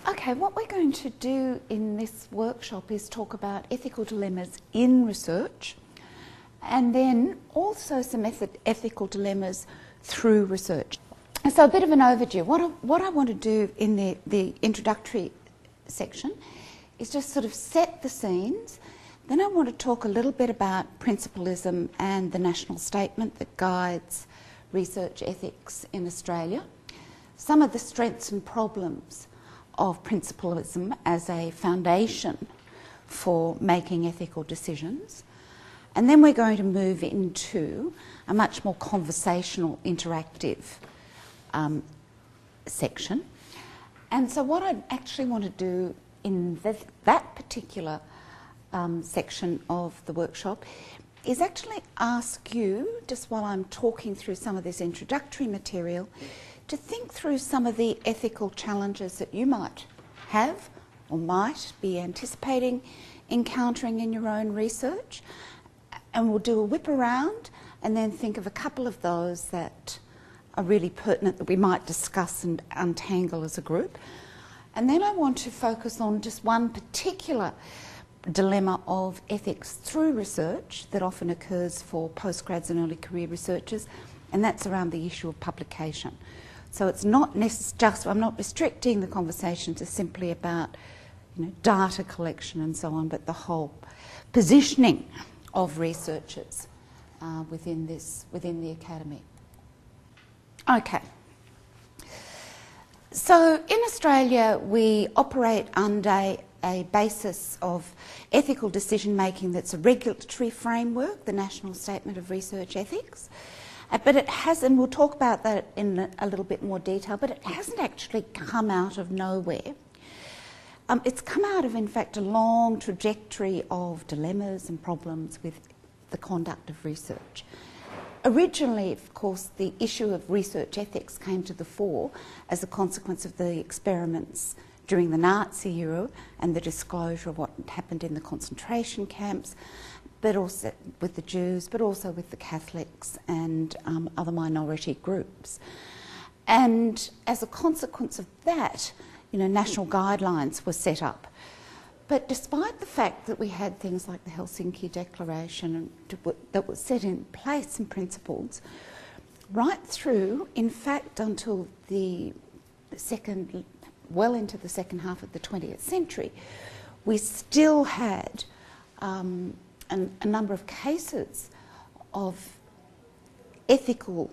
Okay, what we're going to do in this workshop is talk about ethical dilemmas in research, and then also some ethical dilemmas through research. So a bit of an overview. What I want to do in the introductory section is just sort of set the scenes. Then I want to talk a little bit about principlism and the national statement that guides research ethics in Australia, some of the strengths and problems of principlism as a foundation for making ethical decisions. And then we're going to move into a much more conversational, interactive section. And so what I actually want to do in that particular section of the workshop is actually ask you, just while I'm talking through some of this introductory material, to think through some of the ethical challenges that you might have or might be anticipating encountering in your own research. And we'll do a whip around and then think of a couple of those that are really pertinent that we might discuss and untangle as a group. And then I want to focus on just one particular dilemma of ethics through research that often occurs for postgrads and early career researchers, and that's around the issue of publication. So it's not just, I'm not restricting the conversation to simply about data collection and so on, but the whole positioning of researchers within the academy. Okay. So in Australia, we operate under a basis of ethical decision making that's a regulatory framework, the National Statement of Research Ethics. But it has, and we'll talk about that in a little bit more detail, but it hasn't actually come out of nowhere. It's come out of, in fact, a long trajectory of dilemmas and problems with the conduct of research. Originally, of course, the issue of research ethics came to the fore as a consequence of the experiments during the Nazi era and the disclosure of what happened in the concentration camps, but also with the Jews, but also with the Catholics and other minority groups. And as a consequence of that, national guidelines were set up. But despite the fact that we had things like the Helsinki Declaration that were set in place and principles, right through, in fact, until well into the second half of the 20th century, we still had a number of cases of ethical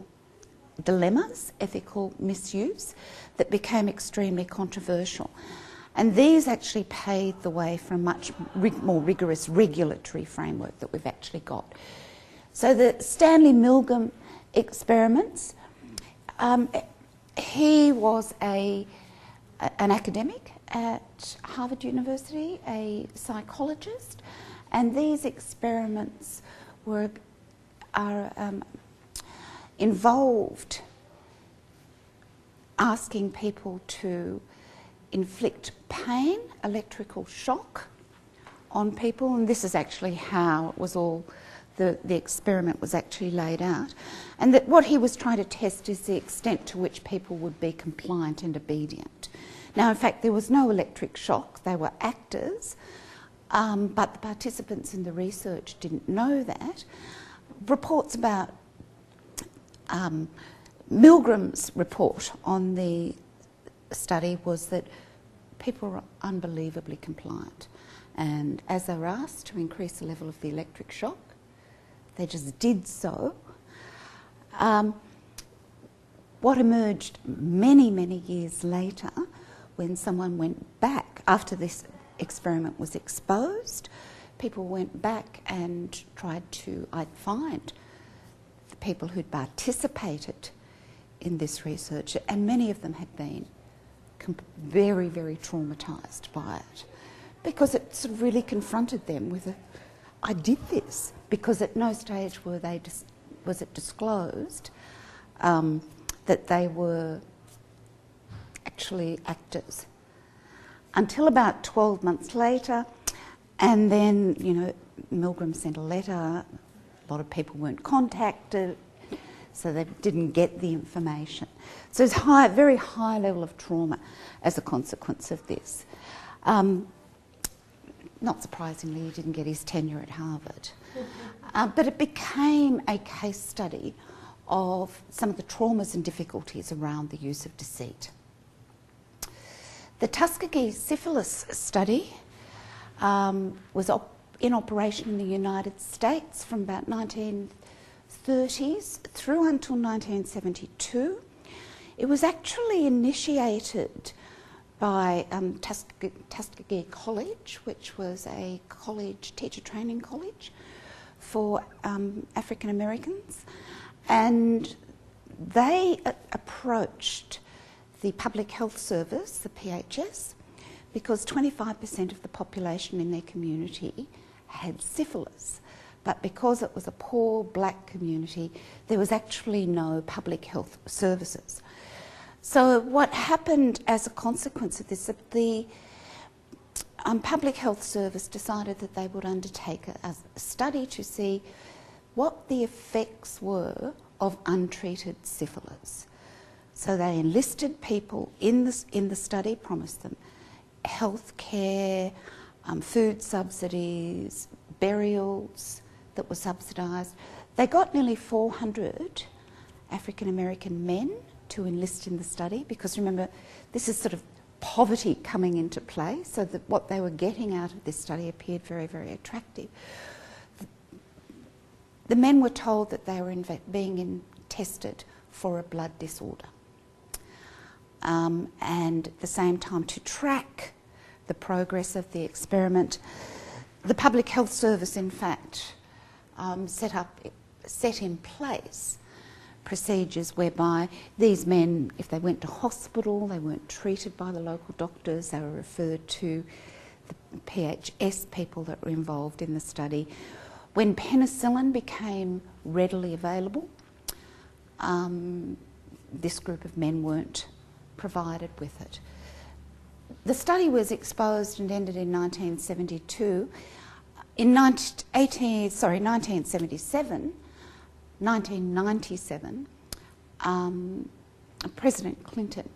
dilemmas, ethical misuse, that became extremely controversial. And these actually paved the way for a much more rigorous regulatory framework that we've actually got. So the Stanley Milgram experiments, he was an academic at Harvard University, a psychologist, and these experiments are involved asking people to inflict pain, electrical shock on people, and this is actually how it was all, the experiment was actually laid out. And that what he was trying to test is the extent to which people would be compliant and obedient. Now, in fact, there was no electric shock, they were actors, but the participants in the research didn't know that. Reports about Milgram's report on the study was that people were unbelievably compliant, and as they were asked to increase the level of the electric shock, they just did so. What emerged many, many years later, when someone went back, after this experiment was exposed, people went back and tried to find the people who'd participated in this research, and many of them had been very, very traumatised by it, because it sort of really confronted them with I did this, because at no stage was it disclosed that they were actually actors. Until about 12 months later, and then, Milgram sent a letter, a lot of people weren't contacted, so they didn't get the information. So it's high, very high level of trauma as a consequence of this. Not surprisingly, he didn't get his tenure at Harvard. But it became a case study of some of the traumas and difficulties around the use of deceit. The Tuskegee syphilis study was in operation in the United States from about 1930s through until 1972. It was actually initiated by Tuskegee College, which was a college, teacher training college for African Americans, and they approached the Public Health Service, the PHS, because 25% of the population in their community had syphilis. But because it was a poor black community, there was actually no public health services. So what happened as a consequence of this, the Public Health Service decided that they would undertake a study to see what the effects were of untreated syphilis. So they enlisted people in the study, promised them health care, food subsidies, burials that were subsidised. They got nearly 400 African American men to enlist in the study, because remember, this is sort of poverty coming into play, so that what they were getting out of this study appeared very, very attractive. The men were told that they were being tested for a blood disorder, and at the same time, to track the progress of the experiment, the Public Health Service, in fact, set in place procedures whereby these men, if they went to hospital, they weren't treated by the local doctors, they were referred to the PHS people that were involved in the study. When penicillin became readily available, this group of men weren't provided with it. The study was exposed and ended in 1972. In 1997, President Clinton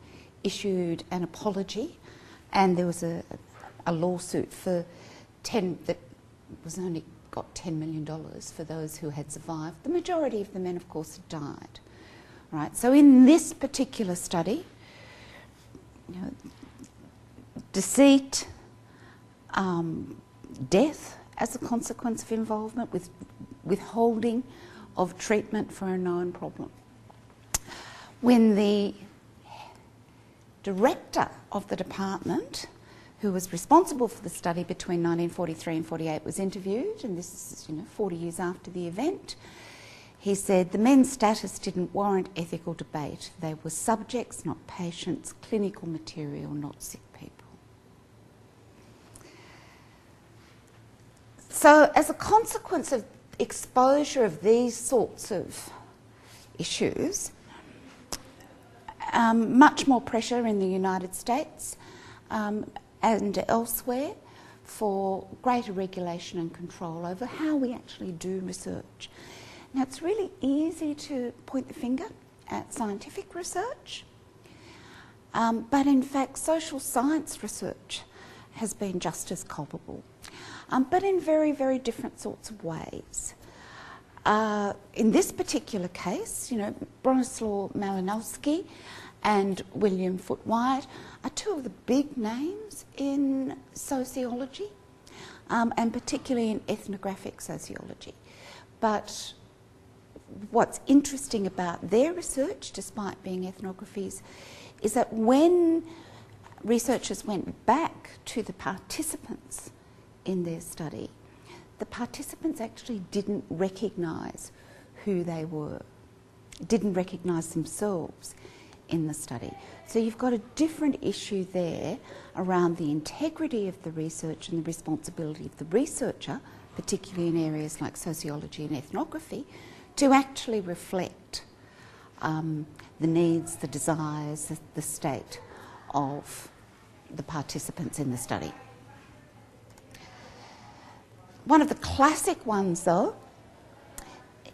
issued an apology, and there was a lawsuit that was only got $10 million for those who had survived. The majority of the men, of course, had died. Right. So in this particular study, deceit, death as a consequence of involvement, with withholding of treatment for a known problem. When the director of the department, who was responsible for the study between 1943 and 48, was interviewed, and this is 40 years after the event, he said the men's status didn't warrant ethical debate. They were subjects, not patients, clinical material, not sick people. So as a consequence of exposure of these sorts of issues, much more pressure in the United States and elsewhere for greater regulation and control over how we actually do research. Now, it's really easy to point the finger at scientific research, but in fact social science research has been just as culpable, but in very, very different sorts of ways. In this particular case, Bronislaw Malinowski and William Foote Wyatt are two of the big names in sociology, and particularly in ethnographic sociology. But what's interesting about their research, despite being ethnographies, is that when researchers went back to the participants in their study, the participants actually didn't recognise who they were, didn't recognise themselves in the study. So you've got a different issue there around the integrity of the research and the responsibility of the researcher, particularly in areas like sociology and ethnography, to actually reflect the needs, the desires, the state of the participants in the study. One of the classic ones, though,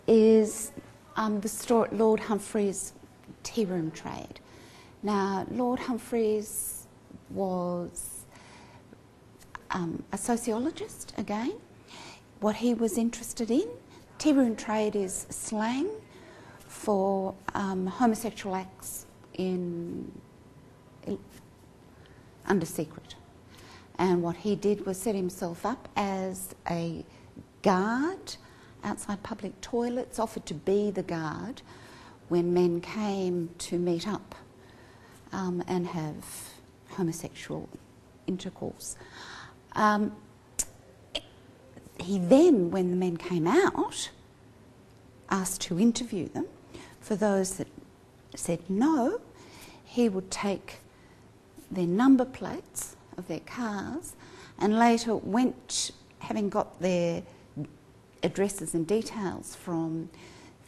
is Lord Humphrey's tea room trade. Now, Lord Humphreys was a sociologist again. What he was interested in, tea room trade is slang for homosexual acts under secret. And what he did was set himself up as a guard outside public toilets, offered to be the guard when men came to meet up and have homosexual intercourse. He then, when the men came out, asked to interview them. For those that said no, he would take their number plates of their cars and later went, having got their addresses and details from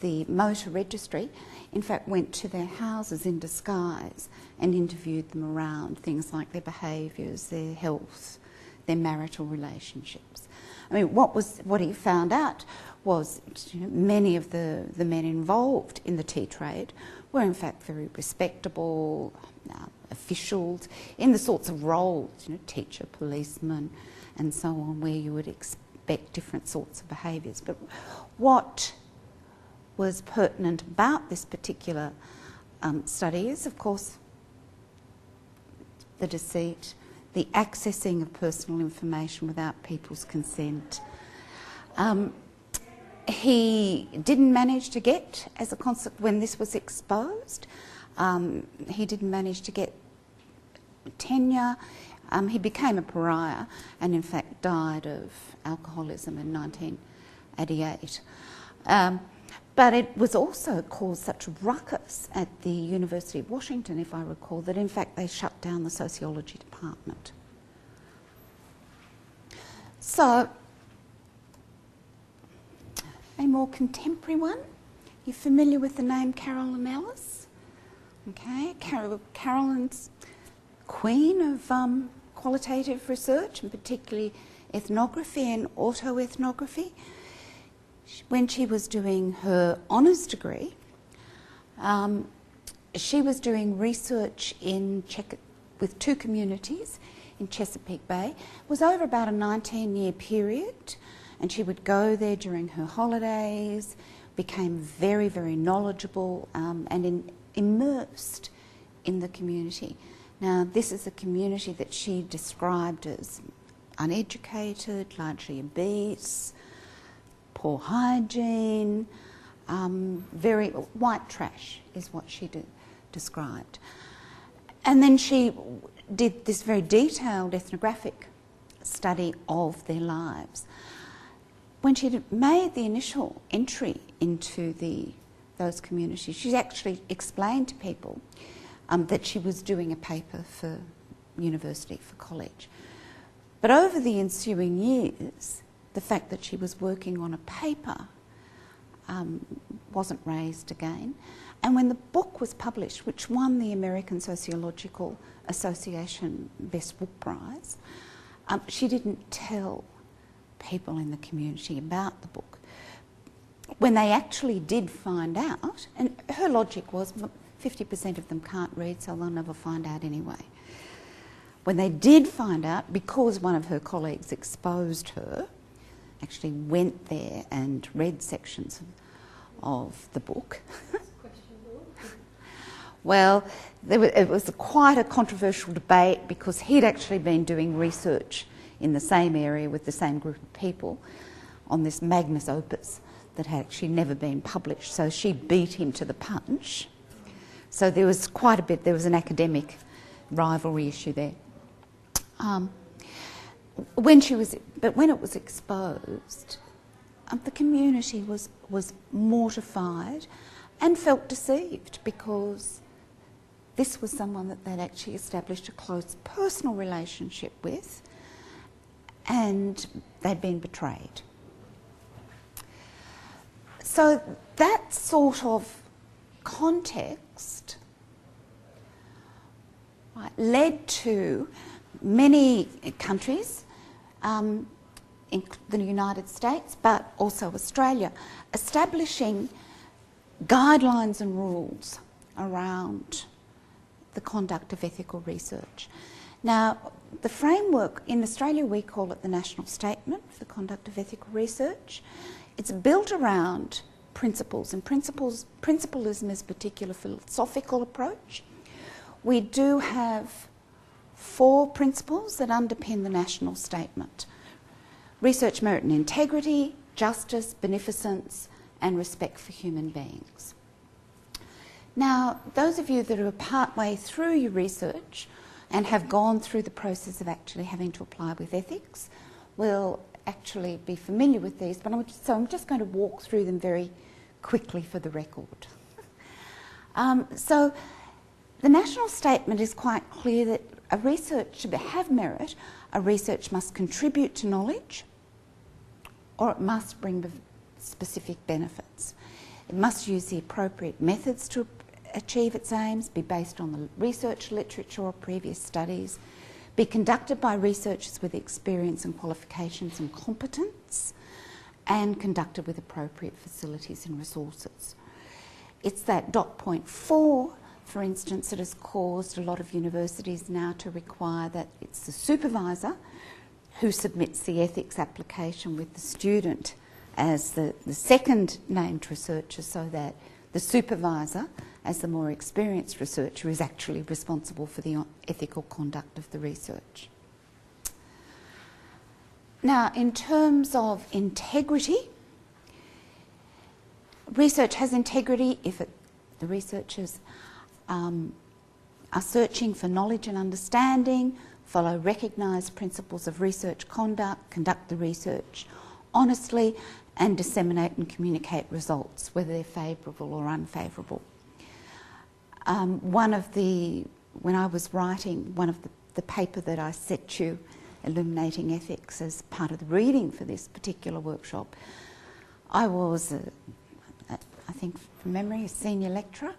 the motor registry, in fact went to their houses in disguise and interviewed them around things like their behaviours, their health, their marital relationships. I mean, what he found out was, you know, many of the men involved in the tea trade were in fact very respectable officials in the sorts of roles, you know, teacher, policeman, and so on, where you would expect different sorts of behaviours. But what was pertinent about this particular study is, of course, the deceit, the accessing of personal information without people's consent. He didn't manage to get, as a consequence, when this was exposed, he didn't manage to get tenure. He became a pariah and in fact died of alcoholism in 1988. But it was also caused such a ruckus at the University of Washington, if I recall, that in fact they shut down the sociology department. So, a more contemporary one. You're familiar with the name Carolyn Ellis? Okay, Carolyn's queen of qualitative research, and particularly ethnography and autoethnography. When she was doing her honours degree, she was doing research with two communities in Chesapeake Bay. It was over about a 19-year period, and she would go there during her holidays, became very, very knowledgeable and immersed in the community. Now, this is a community that she described as uneducated, largely obese, poor hygiene, very white trash is what she described. And then she did this very detailed ethnographic study of their lives. When she made the initial entry into those communities, she actually explained to people that she was doing a paper for university, for college. But over the ensuing years, the fact that she was working on a paper wasn't raised again. And when the book was published, which won the American Sociological Association Best Book Prize, she didn't tell people in the community about the book. When they actually did find out, and her logic was 50% of them can't read, so they'll never find out anyway. When they did find out, because one of her colleagues exposed her, actually went there and read sections of the book. Well, it was quite a controversial debate because he'd actually been doing research in the same area with the same group of people on this magnus opus that had actually never been published. So she beat him to the punch. So there was quite a bit, there was an academic rivalry issue there. When it was exposed, the community was mortified and felt deceived because this was someone that they'd actually established a close personal relationship with, and they'd been betrayed. So that sort of context led to many countries, in the United States, but also Australia, establishing guidelines and rules around the conduct of ethical research. Now, the framework, in Australia we call it the National Statement for the Conduct of Ethical Research. It's built around principles, and principlism is a particular philosophical approach. We do have 4 principles that underpin the National Statement: research merit and integrity, justice, beneficence, and respect for human beings. Now, those of you that are partway through your research and have gone through the process of actually having to apply with ethics will actually be familiar with these, but I'm just going to walk through them very quickly for the record. So the National Statement is quite clear that a research, to have merit, a research must contribute to knowledge, or it must bring specific benefits. It must use the appropriate methods to achieve its aims, be based on the research literature or previous studies, be conducted by researchers with experience and qualifications and competence, and conducted with appropriate facilities and resources. It's that dot point 4, for instance, that has caused a lot of universities now to require that it's the supervisor who submits the ethics application with the student as the second named researcher, so that the supervisor, as the more experienced researcher, is actually responsible for the ethical conduct of the research. Now, in terms of integrity, research has integrity if the researchers are searching for knowledge and understanding, follow recognised principles of research conduct, conduct the research honestly, and disseminate and communicate results, whether they're favourable or unfavourable. When I was writing one of the paper that I set you, Illuminating Ethics, as part of the reading for this particular workshop, I was, I think from memory, a senior lecturer,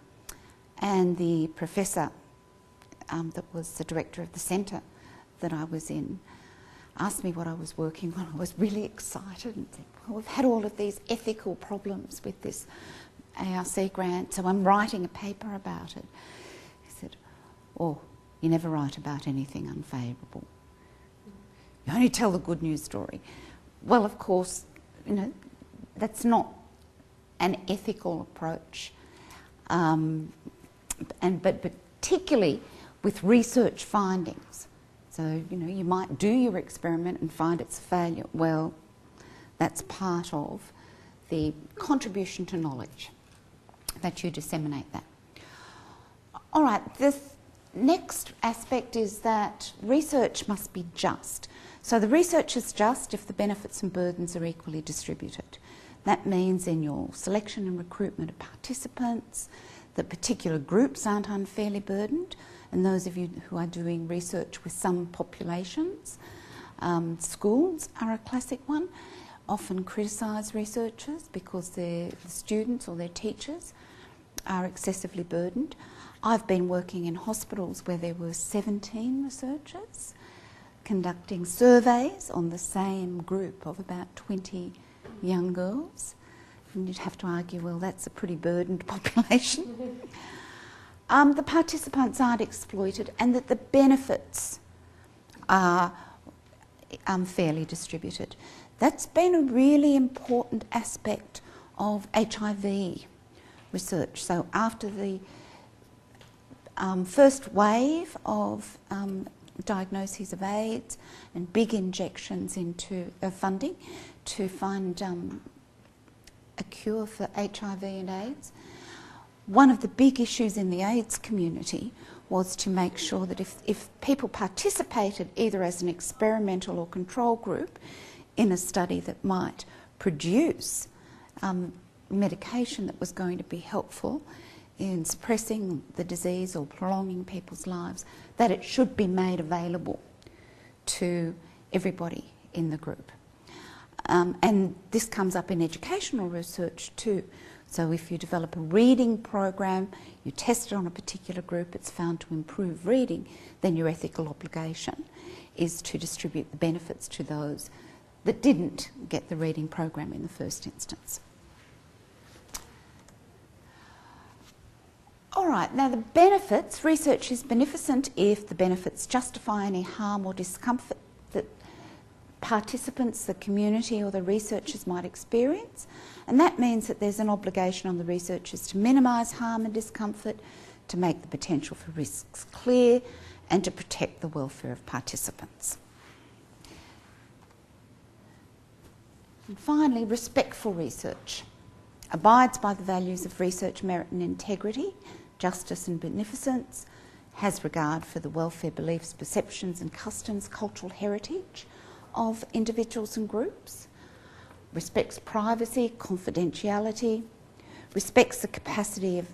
and the professor that was the director of the centre that I was in asked me what I was working on. I was really excited and said, well, we've had all of these ethical problems with this AARE grant, so I'm writing a paper about it. He said, oh, you never write about anything unfavourable. You only tell the good news story. Well, of course, you know, that's not an ethical approach, but particularly with research findings. So, you know, you might do your experiment and find it's a failure. Well, that's part of the contribution to knowledge, that you disseminate that. All right, the next aspect is that research must be just. So the research is just if the benefits and burdens are equally distributed. That means in your selection and recruitment of participants, that particular groups aren't unfairly burdened, and those of you who are doing research with some populations, schools are a classic one, often criticise researchers because their students or their teachers are excessively burdened. I've been working in hospitals where there were 17 researchers conducting surveys on the same group of about 20 young girls. And you'd have to argue, well, that's a pretty burdened population. The participants aren't exploited, and that the benefits are fairly distributed. That's been a really important aspect of HIV research. So after the first wave of diagnoses of AIDS and big injections into funding to find a cure for HIV and AIDS, one of the big issues in the AIDS community was to make sure that if people participated either as an experimental or control group in a study that might produce medication that was going to be helpful in suppressing the disease or prolonging people's lives, that it should be made available to everybody in the group. And this comes up in educational research too. So if you develop a reading program, you test it on a particular group, it's found to improve reading, then your ethical obligation is to distribute the benefits to those that didn't get the reading program in the first instance. right, now the benefits. Research is beneficent if the benefits justify any harm or discomfort that participants, the community or the researchers might experience. And that means that there's an obligation on the researchers to minimise harm and discomfort, to make the potential for risks clear, and to protect the welfare of participants. And finally, respectful research abides by the values of research merit and integrity, justice and beneficence, has regard for the welfare beliefs, perceptions and customs, cultural heritage of individuals and groups, respects privacy, confidentiality, respects the capacity of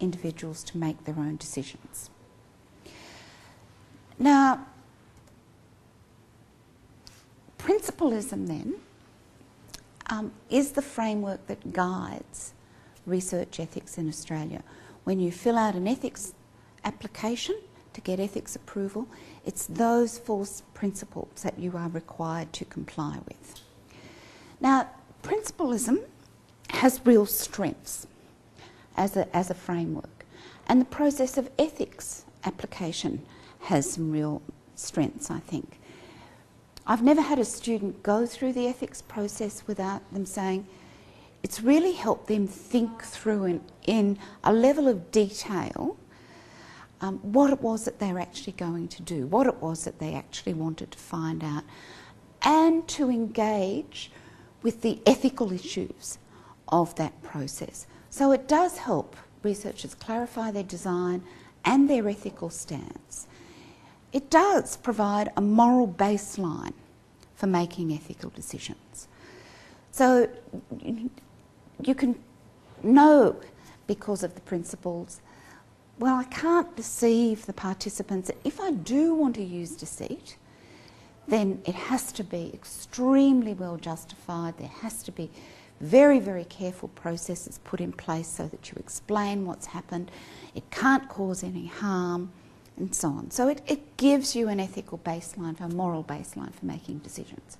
individuals to make their own decisions. Now, principlism then is the framework that guides research ethics in Australia. When you fill out an ethics application to get ethics approval, it's those 4 principles that you are required to comply with. Now, principlism has real strengths as a framework, and the process of ethics application has some real strengths, I think. I've never had a student go through the ethics process without them saying it's really helped them think through in a level of detail what it was that they were actually going to do, what it was that they actually wanted to find out, and to engage with the ethical issues of that process. So it does help researchers clarify their design and their ethical stance. It does provide a moral baseline for making ethical decisions. So you can know, because of the principles, well, I can't deceive the participants. If I do want to use deceit, then it has to be extremely well justified. There has to be very, very careful processes put in place so that you explain what's happened. It can't cause any harm, and so on. So it gives you an ethical baseline, a moral baseline for making decisions.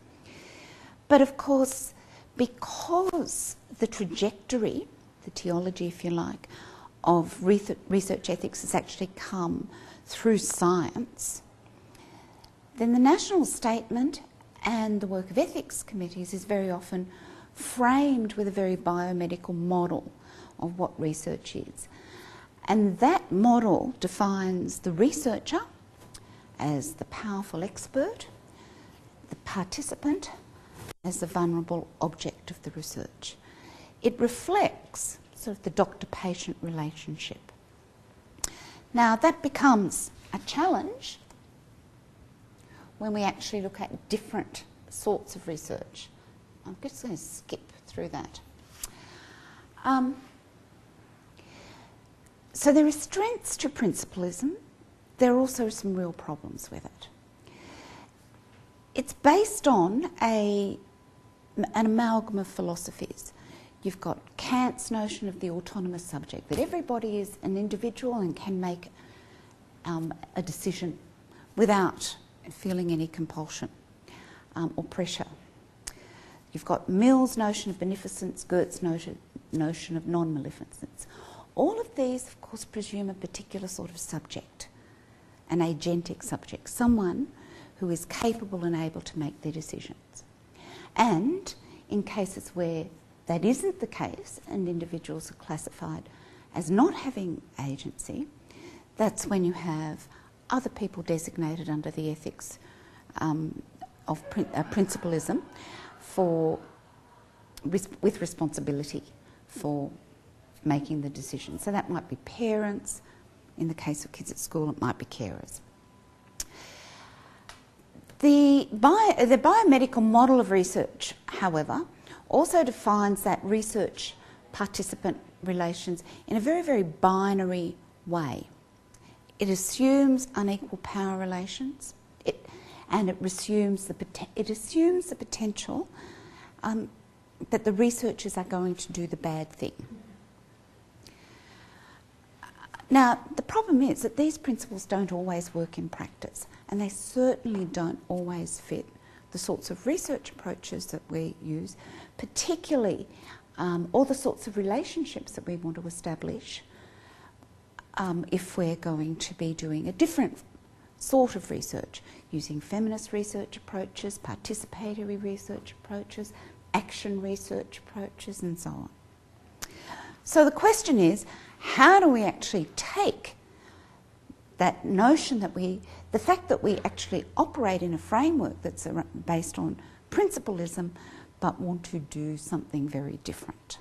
But of course, because the trajectory, the theology, if you like, of research ethics has actually come through science, then the national statement and the work of ethics committees is very often framed with a very biomedical model of what research is. And that model defines the researcher as the powerful expert, the participant as the vulnerable object of the research. It reflects sort of the doctor-patient relationship. Now that becomes a challenge when we actually look at different sorts of research. I'm just going to skip through that. So there are strengths to principlism. There are also some real problems with it. It's based on an amalgam of philosophies. You've got Kant's notion of the autonomous subject, that everybody is an individual and can make a decision without feeling any compulsion or pressure. You've got Mill's notion of beneficence, Goetz's notion of non-maleficence. All of these, of course, presume a particular sort of subject, an agentic subject, someone who is capable and able to make their decisions. And in cases where that isn't the case and individuals are classified as not having agency, that's when you have other people designated under the ethics of principlism with responsibility for making the decision. So that might be parents. In the case of kids at school, it might be carers. The biomedical model of research, however, also defines that research participant relations in a very, very binary way. It assumes unequal power relations, and it assumes the potential that the researchers are going to do the bad thing. Now, the problem is that these principles don't always work in practice, and they certainly don't always fit the sorts of research approaches that we use, particularly all the sorts of relationships that we want to establish if we're going to be doing a different sort of research, using feminist research approaches, participatory research approaches, action research approaches, and so on. So the question is, how do we actually take that notion that the fact that we actually operate in a framework that's based on principalism, but want to do something very different?